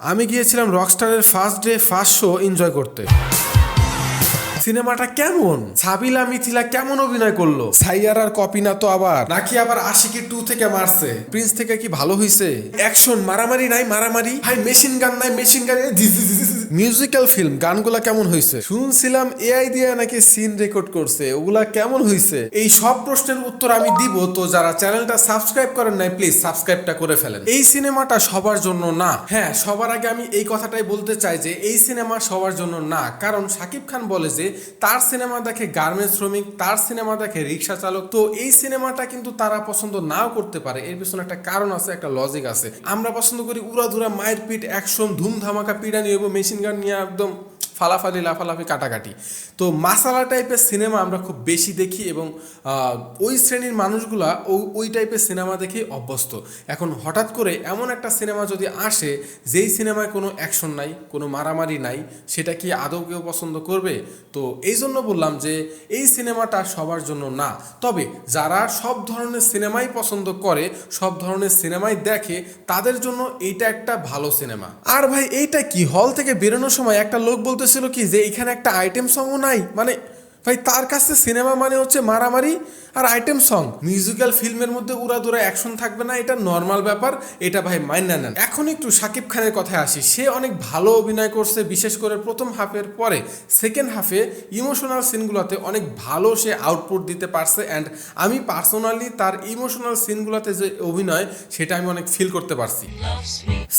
আমি গিয়েছিলাম রকস্টারের first day first show enjoy করতে। সিনেমাটা কেমন, সাবিলা মিথিলা কেমন অভিনয় করলো, সাইয়ারার কপি না তো আবার, নাকি আবার আশিকি 2 থেকে মারছে, প্রিন্স থেকে কি ভালো হইছে, অ্যাকশন মারামারি নাই মারামারি, ভাই মেশিন গান নাই মেশিন গান, মিউজিক্যাল ফিল্ম গানগুলা কেমন হইছে, শুনছিলাম এআই দিয়ে নাকি সিন রেকর্ড করছে, ওগুলা কেমন হইছে, এই সব প্রশ্নের উত্তর আমি দিব। তো যারা চ্যানেলটা সাবস্ক্রাইব করেন নাই প্লিজ সাবস্ক্রাইবটা করে ফেলেন। এই সিনেমাটা সবার জন্য না। হ্যাঁ, সবার আগে আমি এই কথাটাই বলতে চাই যে এই সিনেমা সবার জন্য না, কারণ শাকিব খান বলে যে তার সিনেমা দেখে গার্মেন্টস শ্রমিক, তার সিনেমা দেখে রিক্সা চালক। তো এই সিনেমাটা কিন্তু তারা পছন্দ নাও করতে পারে, এর পিছনে একটা কারণ আছে, একটা লজিক আছে। আমরা পছন্দ করি উড়াধুরা মায়ের পিট, অ্যাকশন, ধুম ধামাকা, পিড়ানি এবং মেশিন গান নিয়ে একদম ফালাফালি লাফালাফি কাটাকাটি। তো মাসালা টাইপের সিনেমা আমরা খুব বেশি দেখি এবং ওই শ্রেণীর মানুষগুলা ওই টাইপের সিনেমা দেখেই অভ্যস্ত। এখন হঠাৎ করে এমন একটা সিনেমা যদি আসে যেই সিনেমায় কোনো অ্যাকশন নাই, কোনো মারামারি নাই, সেটা কি আদৌ কেউ পছন্দ করবে? তো এই জন্য বললাম যে এই সিনেমাটা সবার জন্য না। তবে যারা সব ধরনের সিনেমাই পছন্দ করে, সব ধরনের সিনেমাই দেখে, তাদের জন্য এইটা একটা ভালো সিনেমা। আর ভাই এইটা কি, হল থেকে বেরোনোর সময় একটা লোক বলতেছিল কি যে এখানে একটা আইটেম সংও নাই। মানে ভাই তার কাছে সিনেমা মানে হচ্ছে মারামারি আর আইটেম সং। মিউজিক্যাল ফিল্মের মধ্যে উড়াদুরা অ্যাকশন থাকবে না, এটা নর্মাল ব্যাপার, এটা ভাই মাইনা নেন। এখন একটু শাকিব খানের কথায় আসি। সে অনেক ভালো অভিনয় করছে, বিশেষ করে প্রথম হাফের পরে সেকেন্ড হাফে ইমোশনাল সিনগুলোতে অনেক ভালো সে আউটপুট দিতে পারছে। অ্যান্ড আমি পার্সোনালি তার ইমোশনাল সিনগুলোতে যে অভিনয়, সেটা আমি অনেক ফিল করতে পারছি।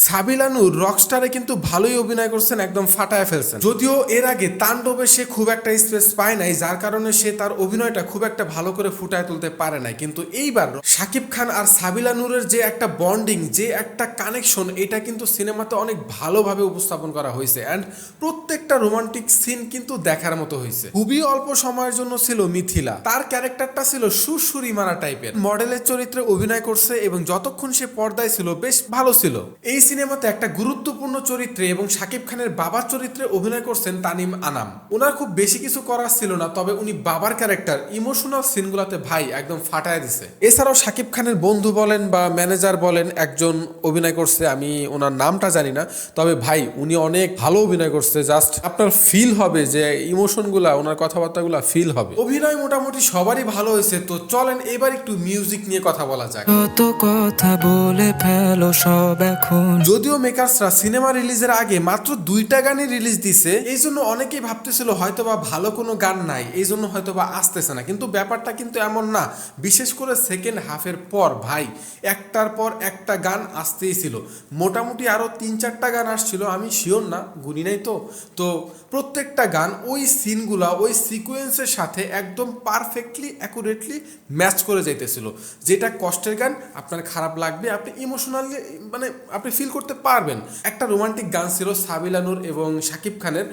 সাবিলা নূর রকস্টারে কিন্তু ভালোই অভিনয় করছেন, একদম ফাটায় ফেলছেন। যদিও এর আগে তাণ্ডবে সে খুব একটা স্পেস পায় নাই, যার কারণে সে তার অভিনয়টা খুব একটা ভালো করে ফুটায় তুলতে পারে নাই। কিন্তু এইবার শাকিব খান আর সাবিলা নূরের যে একটা বন্ডিং, যে একটা কানেকশন, এটা কিন্তু সিনেমাতে অনেক ভালোভাবে উপস্থাপন করা হয়েছে। অ্যান্ড প্রত্যেকটা রোমান্টিক সিন কিন্তু দেখার মতো হয়েছে। খুবই অল্প সময়ের জন্য ছিল মিথিলা, তার ক্যারেক্টারটা ছিল সুরসুরি মারা টাইপের, মডেলের চরিত্রে অভিনয় করছে এবং যতক্ষণ সে পর্দায় ছিল বেশ ভালো ছিল। এই সিনেমাতে একটা গুরুত্বপূর্ণ চরিত্রে এবং শাকিব খানের বাবার চরিত্রে অভিনয় করছেন তানিম আনাম। ওনার খুব বেশি কিছু করার ছিল না, তবে উনি বাবার ক্যারেক্টার ইমোশনাল সিনগুলোতে ভাই একদম ফাটায় দিছে। এছাড়াও শাকিব খানের বন্ধু বলেন বা ম্যানেজার বলেন, একজন অভিনয় করছে, আমি ওনার নামটা জানি না, তবে ভাই উনি অনেক ভালো অভিনয় করছে। জাস্ট আপনার ফিল হবে যে ইমোশনগুলা, ওনার কথাবার্তাগুলা ফিল হবে। অভিনয় মোটামুটি সবারই ভালো হয়েছে। তো চলেন এবার একটু মিউজিক নিয়ে কথা বলা যাক। কত কথা বলে ফেলো সব এখন। যদিও মেকার্সরা সিনেমা রিলিজের আগে মাত্র 2টা গানই রিলিজ দিছে, এই জন্য অনেকেই ভাবতেছিল হয়তোবা ভালো কোনো গান নাই, এই জন্য হয়তোবা আসতেছে না। কিন্তু ব্যাপারটা কিন্তু এমন না। বিশেষ করে সেকেন্ড হাফের পর ভাই একটার পর একটা গান আসতেই ছিল। মোটামুটি আরও 3-4টা গান আসছিল, আমি শিওর না, গুনি নাই তো। তো প্রত্যেকটা গান ওই সিনগুলা, ওই সিকোয়েন্সের সাথে একদম পারফেক্টলি অ্যাকুরেটলি ম্যাচ করে যাইতেছিল। যেটা কষ্টের গান, আপনার খারাপ লাগবে, আপনি ইমোশনালি মানে আপনি ফিল করতে পারবেন। একটা রোমান্টিক গান ছিল সাবিলা নূর এবং শাকিব খানের,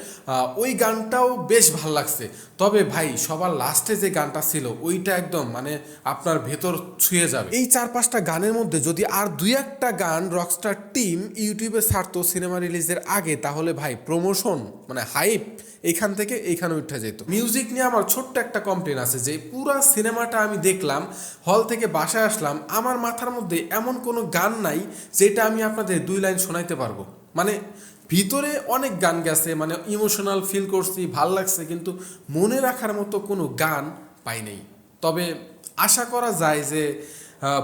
ওই গানটাও বেশ ভালো লাগছে। তবে ভাই সবার লাস্টে যে গানটা ছিল ওইটা একদম মানে আপনার ভেতর ছুঁয়ে যাবে। এই 4-5টা গানের মধ্যে যদি আর 2-1টা গান রকস্টার টিম ইউটিউবে ছাড়তো সিনেমা রিলিজের আগে, তাহলে ভাই প্রমোশন মানে হাইপ এইখান থেকে এইখানে উঠে যেত। মিউজিক নিয়ে আমার ছোট্ট একটা কমপ্লেন আছে যে পুরা সিনেমাটা আমি দেখলাম, হল থেকে বাসায় আসলাম, আমার মাথার মধ্যে এমন কোনো গান নাই যেটা আমি আপনাদের 2 লাইন শোনাইতে পারবো। মানে ভিতরে অনেক গান গেছে, মানে ইমোশনাল ফিল করছি, ভাল লাগছে, কিন্তু মনে রাখার মতো কোনো গান পাই নাই। তবে আশা করা যায় যে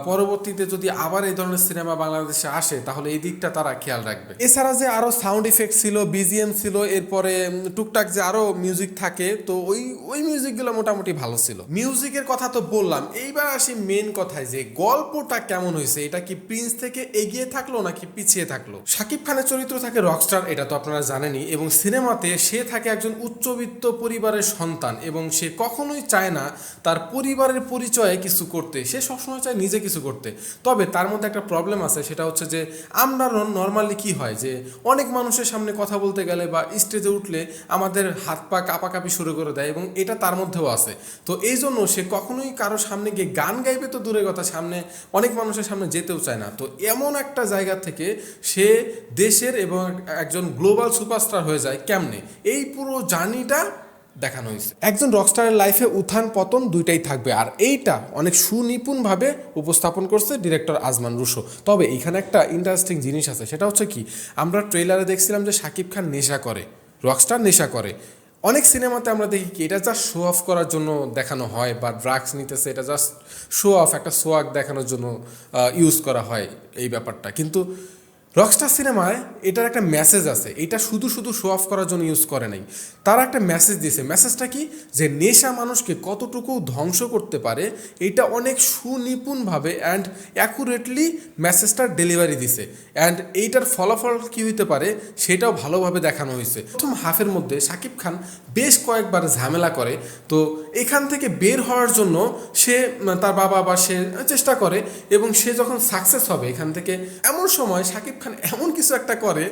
পরবর্তীতে যদি আবার এই ধরনের সিনেমা বাংলাদেশে আসে, তাহলে এই দিকটা তারা খেয়াল রাখবে। এছাড়া যে আরও সাউন্ড ইফেক্ট ছিল, বিজিএম ছিল, এরপরে টুকটাক যে আরও মিউজিক থাকে, তো ওই মিউজিকগুলো মোটামুটি ভালো ছিল। মিউজিকের কথা তো বললাম, এইবার আসি মেন কথায় যে গল্পটা কেমন হয়েছে। এটা কি প্রিন্স থেকে এগিয়ে থাকলো নাকি পিছিয়ে থাকলো? শাকিব খানের চরিত্র থাকে রকস্টার, এটা তো আপনারা জানেনই, এবং সিনেমাতে সে থাকে একজন উচ্চবিত্ত পরিবারের সন্তান এবং সে কখনোই চায় না তার পরিবারের পরিচয়ে কিছু করতে, সে সবসময় চায় নিজে কিছু করতে। তবে তার মধ্যে একটা প্রবলেম আছে, সেটা হচ্ছে যে আমরা নর্মালি কি হয় যে অনেক মানুষের সামনে কথা বলতে গেলে বা স্টেজে উঠলে আমাদের হাত পা কাঁপাকাঁপি শুরু করে দেয়, এবং এটা তার মধ্যেও আছে। তো এই জন্য সে কখনোই কারো সামনে গিয়ে গান গাইবে তো দূরের কথা, সামনে অনেক মানুষের সামনে যেতেও চায় না। তো এমন একটা জায়গা থেকে সে দেশের এবং একজন গ্লোবাল সুপারস্টার হয়ে যায় কেমনে, এই পুরো জার্নিটা দেখানো হয়েছে। একজন রকস্টারের লাইফে উত্থান পতন দুইটাই থাকবে, আর এইটা অনেক সুনিপুণভাবে উপস্থাপন করছে ডিরেক্টর আজমান রুশো। তবে এইখানে একটা ইন্টারেস্টিং জিনিস আছে, সেটা হচ্ছে কি, আমরা ট্রেলারে দেখছিলাম যে শাকিব খান নেশা করে, রকস্টার নেশা করে। অনেক সিনেমাতে আমরা দেখি কি এটা জাস্ট শো অফ করার জন্য দেখানো হয়, বা ড্রাগস নিতেছে এটা জাস্ট শো অফ, একটা সোয়াগ দেখানোর জন্য ইউজ করা হয় এই ব্যাপারটা। কিন্তু রকস্টার সিনেমায় এটার একটা মেসেজ আছে, এটা শুধু শুধু শো অফ করার জন্য ইউজ করে নাই, তারা একটা মেসেজ দিয়েছে। মেসেজটা কি, যে নেশা মানুষকে কতটুকু ধ্বংস করতে পারে, এটা অনেক সুনিপুণভাবে অ্যান্ড অ্যাকুরেটলি মেসেজটা ডেলিভারি দিছে। অ্যান্ড এইটার ফলাফল কী হইতে পারে সেটাও ভালোভাবে দেখানো হয়েছে। প্রথম হাফের মধ্যে শাকিব খান বেশ কয়েকবার ঝামেলা করে, তো এখান থেকে বের হওয়ার জন্য সে তার বাবা বা সে চেষ্টা করে, এবং সে যখন সাকসেস হবে এখান থেকে, এমন সময় শাকিব খান এমন কিছু একটা করে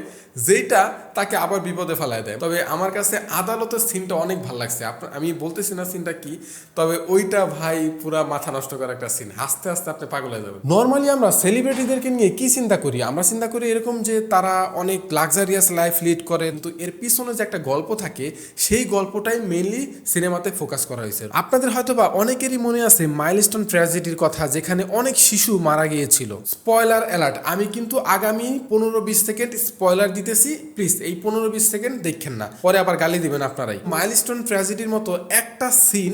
যেটা তাকে আবার বিপদে ফেলায় দেয়। তবে আমার কাছে আদালতের সিনটা অনেক ভালো লাগছে। আমি বলতেছি না সিনটা কি, তবে ওইটা ভাই পুরা মাথা নষ্ট করা একটা সিন, হাসতে হাসতে আপনি পাগল হয়ে যাবেন। নর্মালি আমরা সেলিব্রিটিদেরকে নিয়ে কি চিন্তা করি, আমরা চিন্তা করি এরকম যে তারা অনেক লাক্সারিয়াস লাইফ লিড করে, কিন্তু এর পিছনে যে একটা গল্প থাকে সেই গল্পটাই মেইনলি সিনেমাতে ফোকাস করা হয়েছে। আপনাদের হয়তো বা অনেকেরই মনে আছে মাইলস্টোন ট্র্যাজেডির কথা, যেখানে অনেক শিশু মারা গিয়েছিল। স্পয়লার অ্যালার্ট, আমি কিন্তু আগামী 15-20 সেকেন্ড স্পয়লার দিতেছি, প্লিজ এই 15-20 সেকেন্ড দেখেন না, পরে আবার গালি দিবেন আপনারাই। মাইলস্টোন ট্র্যাজেডির মতো একটা সিন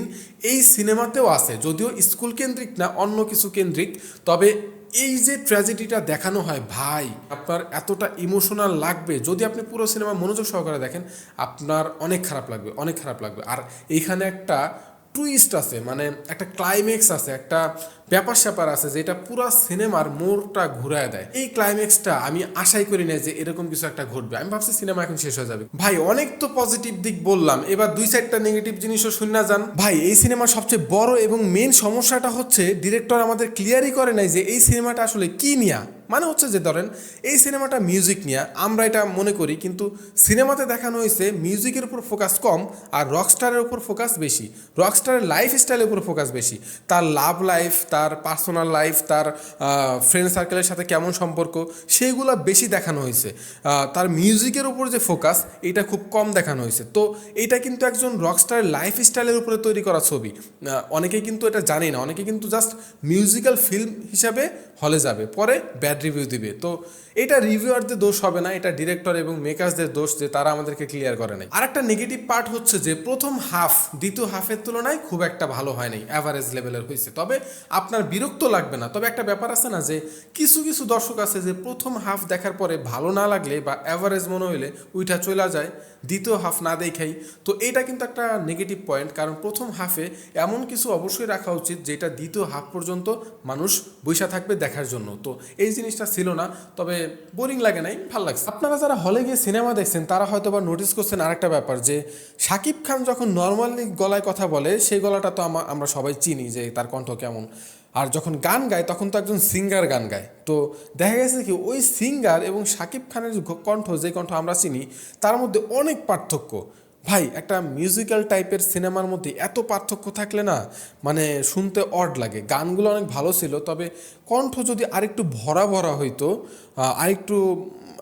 এই সিনেমাতেও আছে, যদিও স্কুল কেন্দ্রিক না, অন্য কিছু কেন্দ্রিক। তবে এই যে ট্র্যাজেডিটা দেখানো হয় ভাই, আপনার এতটা ইমোশনাল লাগবে, যদি আপনি পুরো সিনেমা মনোযোগ সহকারে দেখেন আপনার অনেক খারাপ লাগবে, অনেক খারাপ লাগবে। আর এইখানে একটা টুইস্ট আছে, মানে একটা ক্লাইম্যাক্স আছে, একটা ব্যাপার স্যাপার আছে যেটা পুরো সিনেমার মোড়টা ঘুরায় দেয়। এই ক্লাইম্যাক্সটা আমি আশাই করি না যে এরকম কিছু একটা ঘটবে, আমি ভাবছি সিনেমা এখন শেষ হয়ে যাবে। ভাই অনেক তো পজিটিভ দিক বললাম, এবার 2-4টা নেগেটিভ জিনিসও শুনে যান। ভাই এই সিনেমার সবচেয়ে বড় এবং মেন সমস্যাটা হচ্ছে ডিরেক্টর আমাদের ক্লিয়ারই করে নাই যে এই সিনেমাটা আসলে কি নিয়া, মানে হচ্ছে যে ধরেন এই সিনেমাটা মিউজিক নিয়ে আমরা এটা মনে করি, কিন্তু সিনেমাতে দেখানো হয়েছে মিউজিকের উপর ফোকাস কম আর রকস্টারের উপর ফোকাস বেশি, রকস্টারের লাইফ স্টাইলের উপর ফোকাস বেশি, তার লাভ লাইফ, তার পার্সোনাল লাইফ, তার ফ্রেন্ড সার্কেলের সাথে কেমন সম্পর্ক, সেইগুলো বেশি দেখানো হয়েছে। তার মিউজিকের উপর যে ফোকাস এটা খুব কম দেখানো হয়েছে। তো এটা কিন্তু একজন রকস্টারের লাইফ স্টাইলের উপরে তৈরি করা ছবি, অনেকেই কিন্তু এটা জানে না, অনেকে কিন্তু জাস্ট মিউজিক্যাল ফিল্ম হিসাবে হলে যাবে, পরে ব্যাড রিভিউ দিবে। তো এটা রিভিউয়ারদের দোষ হবে না, এটা ডিরেক্টর এবং মেকার্সদের দোষ যে তারা আমাদেরকে ক্লিয়ার করে নাই। আর একটা নেগেটিভ পার্ট হচ্ছে যে প্রথম হাফ দ্বিতীয় হাফের তুলনায় খুব একটা ভালো হয় নাই, অ্যাভারেজ লেভেলের হয়েছে। তবে আপনার বিরক্ত লাগবে না। তবে একটা ব্যাপার আছে না, যে কিছু কিছু দর্শক আছে যে প্রথম হাফ দেখার পরে ভালো না লাগলে বা অ্যাভারেজ মনে হইলে উইঠা চলে যায় দ্বিতীয় হাফ না দেখাই। তো এটা কিন্তু একটা নেগেটিভ পয়েন্ট, কারণ প্রথম হাফে এমন কিছু অবশ্যই রাখা উচিত যেটা দ্বিতীয় হাফ পর্যন্ত মানুষ বৈশা থাকবে দেখার জন্য। তো এই জিনিসটা ছিল না, তবে বোরিং লাগে নাই, ভালো লাগছে। আপনারা যারা হলে গিয়ে সিনেমা দেখছেন তারা হয়তো বা নোটিস করছেন আরেকটা ব্যাপার, যে শাকিব খান যখন নর্মালি গলায় কথা বলে সেই গলাটা তো আমরা সবাই চিনি যে তার কণ্ঠ কেমন, আর যখন গান গায় তখন তো একজন সিঙ্গার গান গায়। তো দেখা গেছে কি ওই সিঙ্গার এবং শাকিব খানের কণ্ঠ, যে কণ্ঠ আমরা চিনি, তার মধ্যে অনেক পার্থক্য। ভাই একটা মিউজিক্যাল টাইপের সিনেমার মধ্যে এত পার্থক্য থাকলে না মানে শুনতে অড লাগে। গানগুলো অনেক ভালো ছিল, তবে কণ্ঠ যদি আরেকটু ভরা ভরা হইতো,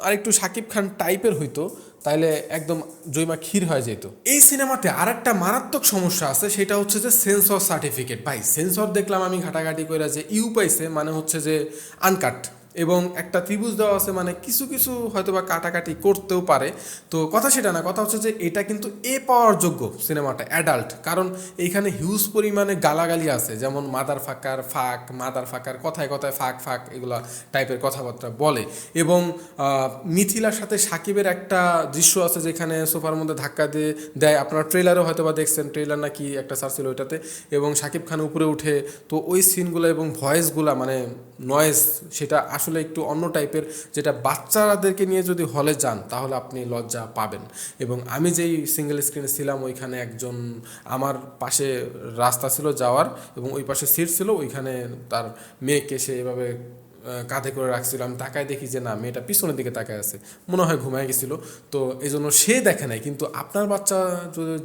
আরেকটু শাকিব খান টাইপের হইতো, তাইলে একদম জৈমা ক্ষীর হয়ে যেত। এই সিনেমাতে আর একটা মারাত্মক সমস্যা আছে, সেটা হচ্ছে যে সেন্সর সার্টিফিকেট। ভাই সেন্সর দেখলাম আমি ঘাটাঘাটি করে, যে ইউ পাইছে মানে হচ্ছে যে আনকাট, এবং একটা ত্রিভুজ দেওয়া আছে, মানে কিছু কিছু হয়তো বা কাটাকাটি করতেও পারে। তো কথা সেটা না, কথা হচ্ছে যে এটা কিন্তু পাওয়ার যোগ্য সিনেমাটা অ্যাডাল্ট, কারণ এইখানে হিউজ পরিমাণে গালাগালি আছে, যেমন মাদার ফাঁকার ফাঁক, মাদার ফাঁকার কথায় কথায় ফাঁক ফাঁক এগুলা টাইপের কথাবার্তা বলে। এবং মিথিলার সাথে সাকিবের একটা দৃশ্য আছে যেখানে সোফার মধ্যে ধাক্কা দিয়ে দেয়, আপনারা ট্রেলারও হয়তো বা দেখছেন, ট্রেলার নাকি একটা সার্চ ছিল ওইটাতে, এবং সাকিব খান উপরে উঠে। তো ওই সিনগুলো এবং ভয়েসগুলো মানে নয়েজ, সেটা আসলে একটু অন্য টাইপের, যেটা বাচ্চাদেরকে নিয়ে যদি হলে যান তাহলে আপনি লজ্জা পাবেন। এবং আমি যেই সিঙ্গেল স্ক্রিনে ছিলাম ওইখানে একজন, আমার পাশে রাস্তা ছিল যাওয়ার এবং ওই পাশে সিট ছিল, ওইখানে তার মেয়েকে সে এভাবে কাঁধে করে রাখছিল। আমি তাকায় দেখি যে না, মেয়েটা পিছনের দিকে তাকায় আছে, মনে হয় ঘুমায় গেছিল। তো এই জন্য সে দেখে নাই। কিন্তু আপনার বাচ্চা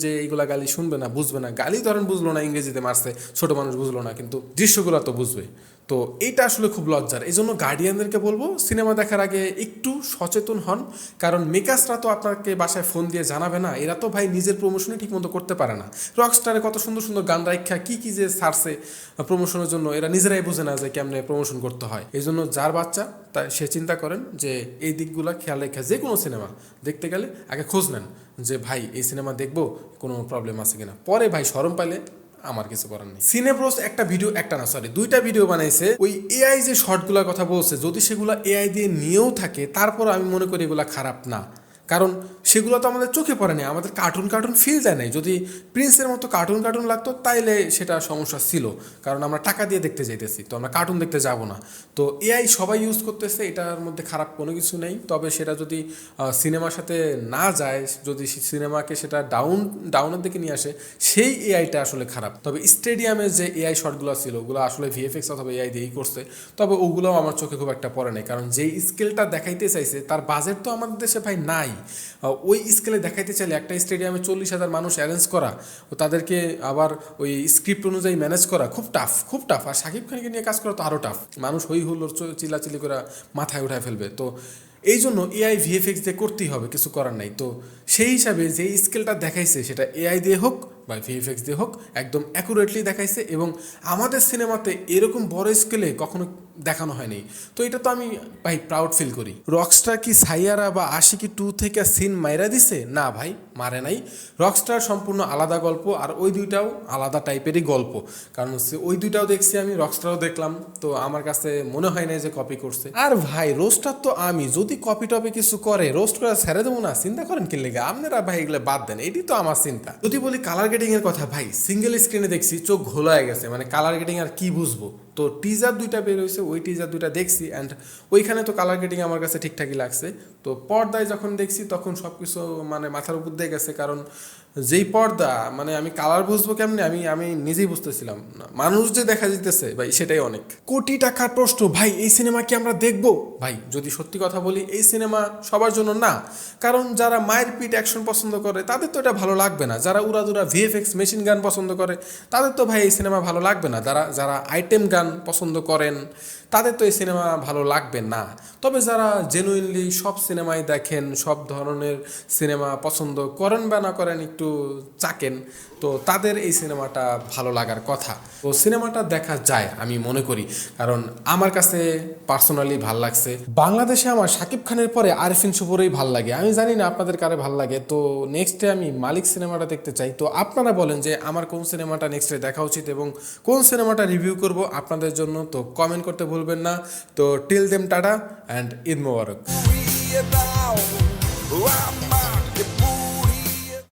যে এইগুলা গালি শুনবে না, বুঝবে না, গালি ধরেন বুঝলো না, ইংরেজিতে মারছে, ছোট মানুষ বুঝলো না, কিন্তু দৃশ্যগুলো তো বুঝবে। তো তো এইটা আসলে খুব লজ্জার। এই জন্য গার্ডিয়ানদেরকে বলবো সিনেমা দেখার আগে একটু সচেতন হন, কারণ মেকার্সরা তো আপনাকে বাসায় ফোন দিয়ে জানাবে না, এরা তো ভাই নিজের প্রমোশনই ঠিকমতো করতে পারে না। রকস্টারে কত সুন্দর সুন্দর গান রাখা কি কি যে ছাড়ছে প্রমোশনের জন্য, এরা নিজেরাই বোঝে না যে কেমনে প্রমোশন করতে হয়। এই জন্য যার বাচ্চা তাই সে চিন্তা করেন যে এই দিকগুলো খেয়াল রেখে যে কোনো সিনেমা দেখতে গেলে আগে খোঁজ নেন যে ভাই এই সিনেমা দেখবো কোনো প্রবলেম আছে কিনা, পরে ভাই শরম পাইলে আমার কিছু করার নেই। সিনেব্রোস একটা ভিডিও, একটা না সরি দুইটা ভিডিও বানাইছে, ওই এআই যে শর্টগুলোর কথা বলছে, যদি সেগুলো এআই দিয়ে নিয়েও থাকে তারপর আমি মনে করি এগুলো খারাপ না, কারণ সেগুলো তো আমাদের চোখে পড়ে না, আমাদের কার্টুন ফিল দেয় নাই। যদি প্রিন্সের মতো কার্টুন লাগতো তাইলে সেটা সমস্যা ছিল, কারণ আমরা টাকা দিয়ে দেখতে যাইতেছি, তো আমরা কার্টুন দেখতে যাব না। তো এআই সবাই ইউজ করতেছে, এটার মধ্যে খারাপ কোনো কিছু নেই। তবে সেটা যদি সিনেমার সাথে না যায়, যদি সিনেমাকে সেটা ডাউনের দিকে নিয়ে আসে, সেই এআইটা আসলে খারাপ। তবে স্টেডিয়ামে যে এআই শটগুলো ছিল ওগুলো আসলে ভিএফএক্স অথবা এআই দিয়েই করছে, তবে ওগুলোও আমার চোখে খুব একটা পড়ে নাই, কারণ যেই স্কেলটা দেখাইতে চাইছে তার বাজেট তো আমাদের দেশে ভাই নাই। ওই স্কেলে দেখাইতে চাইলে একটা স্টেডিয়ামে 40,000 মানুষ অ্যারেঞ্জ করা ও তাদেরকে আবার ওই স্ক্রিপ্ট অনুযায়ী ম্যানেজ করা খুব টাফ। আর শাকিব খানকে নিয়ে কাজ করা তো আরও টাফ, মানুষ হই হুল্লোড় চিল্লাচিল্লি করে মাথায় উঠায় ফেলবে। তো এই জন্য এআই ভিএফএক্স দিয়ে করতেই হবে, কিছু করার নাই। তো সেই হিসাবে যে স্কেলটা দেখাইছে সেটা এআই দিয়ে হোক বা ভিএফএক্স দিয়ে হোক একদম অ্যাকুরেটলি দেখাইছে, এবং আমাদের সিনেমাতে এরকম বড় স্কেলে কখনো দেখানো হয়নি। তো এটা তো আমি ভাই প্রাউড ফিল করি। রকস্টার কি সাইয়ারা বা আশিকি 2 থেকে সিন মাইরা দিছে? না ভাই, মারে নাই। রকস্টার সম্পূর্ণ আলাদা গল্প, আর ওই দুইটাও আলাদা টাইপেরই গল্প, কারণ হচ্ছে ওই দুইটাও দেখছি আমি, রকস্টারও দেখলাম, তো আমার কাছে মনে হয় না যে কপি করছে। আর ভাই রোস্টার তো আমি, যদি কপি টপি কিছু করে রোস্ট করে ছেড়ে দেবো না, চিন্তা করেন কি লেগে? আপনারা ভাই এগুলো বাদ দেন, এটি তো আমার চিন্তা। যদি বলি কালার গ্রেডিং এর কথা, ভাই সিঙ্গেল স্ক্রিনে দেখছি চোখ ঘোলায় গেছে, মানে কালার গ্রেডিং আর কি বুঝবো। তো টিজার দুইটা বের হয়েছে, ওই টিজার দুইটা দেখছি, অ্যান্ড ওইখানে তো কালার গ্রেডিং আমার কাছে ঠিকঠাকই লাগছে। তো পর্দায় যখন দেখছি তখন সব কিছু মানে মাথার উপর দিয়ে গেছে, কারণ যেই পর্দা মানে আমি কালার বুঝবো কেমনে, আমি নিজেই বুঝতেছিলাম না, মানুষ যে দেখা যেতেছে ভাই সেটাই অনেক। কোটি টাকার প্রশ্ন, ভাই এই সিনেমা কি আমরা দেখবো? ভাই যদি সত্যি কথা বলি, এই সিনেমা সবার জন্য না, কারণ যারা মায়ের পিট অ্যাকশন পছন্দ করে তাদের তো এটা ভালো লাগবে না, যারা উড়াদুরা ভিএফএক্স মেশিন গান পছন্দ করে তাদের তো ভাই এই সিনেমা ভালো লাগবে না, যারা আইটেম গান পছন্দ করেন তাদের তো এই সিনেমা ভালো লাগবে না। তবে যারা জেনুইনলি সব সিনেমাই দেখেন, সব ধরনের সিনেমা পছন্দ করেন বা না করেন, একটু চাকেন, তো তাদের এই সিনেমাটা ভালো লাগার কথা। তো সিনেমাটা দেখা যায় আমি মনে করি, কারণ আমার কাছে পার্সোনালি ভাল লাগছে। বাংলাদেশে আমার শাকিব খানের পরে আরিফিন শুভরই ভাল লাগে, আমি জানি না আপনাদের কারে ভাল লাগে। তো নেক্সটে আমি মালিক সিনেমাটা দেখতে চাই। তো আপনারা বলেন যে আমার কোন সিনেমাটা নেক্সটে দেখা উচিত এবং কোন সিনেমাটা রিভিউ করব আপনাদের জন্য। তো কমেন্ট করতে ভুলবেন না। তো till then tata and Eid Mobarak.